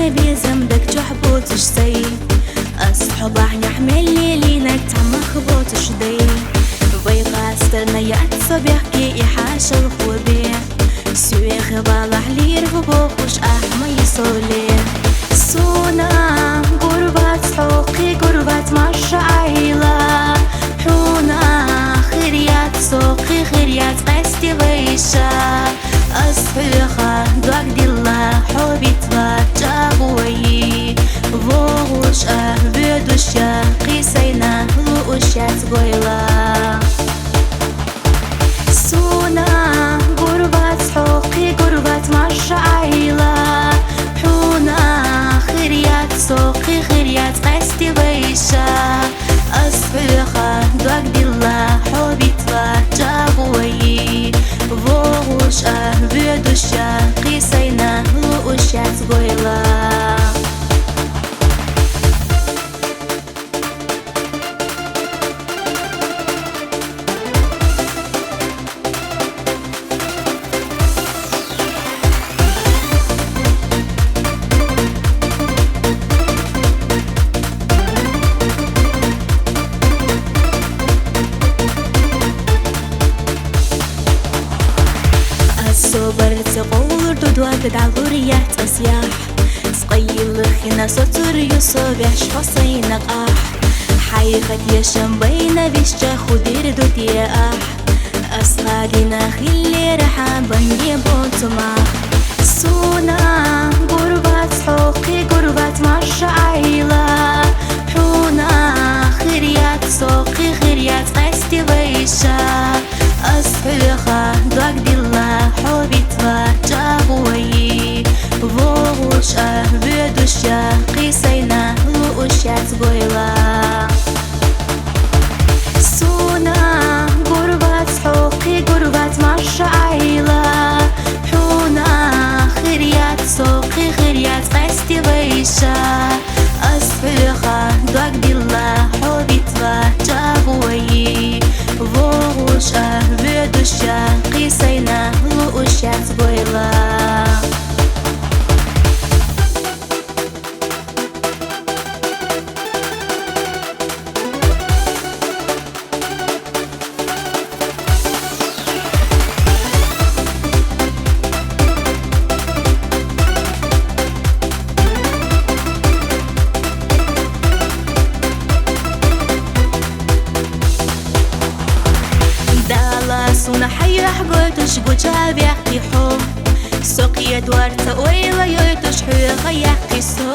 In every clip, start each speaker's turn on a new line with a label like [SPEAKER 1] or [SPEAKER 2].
[SPEAKER 1] نبي زمدك تحبوتش سي أصحب يحمل لينك تعمق بوتش دي بيقى استنيات صبيحكي إحاشا الخوبي سوي خبالح لير بوخش أحمى يصولي سونا قربات حوقي قربات مش عيلة حونا خريات سوقي خريات قستي غيشة أصحيخة دوك ديلا حبي تبجابوي فوغوش أهبدوشا قيسينا لؤشات غيلا سونا قربات حوقي قربات مش عيلة حونا خريات سوقي خريات قستي غيشة أصحيخة دوك ديلا حبي تبجابوي فوغوش أهبدوشا قيسينا لؤشات غيلا صبر تقول تدوات دعوريات أسياح سقيل خنا سطر يصبح شخصينك حيخت يشم بين بيشتا خدير دوتي أصغادنا خلي رحام بني بوتما سونا قربات حوقي قربات مش عيلة حونا خريات سوقي خريات قستي غيشة أصحيخة دوك ديلا حبي تبجابوي فوغوش أهبدوشا قيسينا لؤشات غيلا سونا قربات حوقي قربات مش عيلة حونا خريات سوقي خريات قستي غيشة أصحيخة دوك ديلا حبي تبجابوي فوغوش أهبدوشا قيسينا لؤشات غيلا سونا حيح قلتش قجاب يحكي حب سوقي دوارتا ويلا يوتش حيخ يحكي سو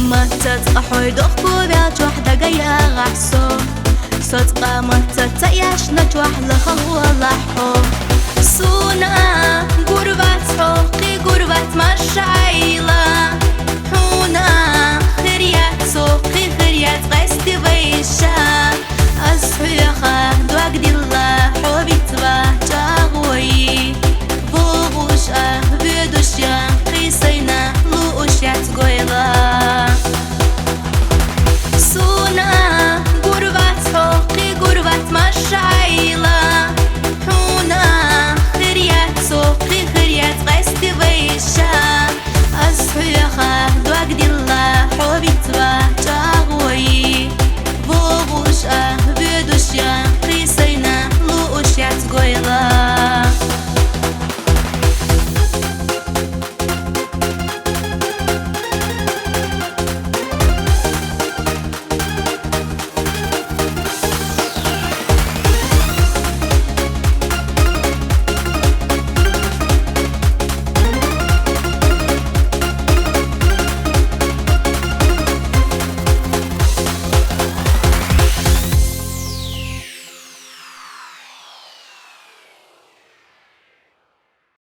[SPEAKER 1] ما تتقحوي دخبو بيات وحدة قيا غحسو صدقا ما تتياش نتوح لخو والله حب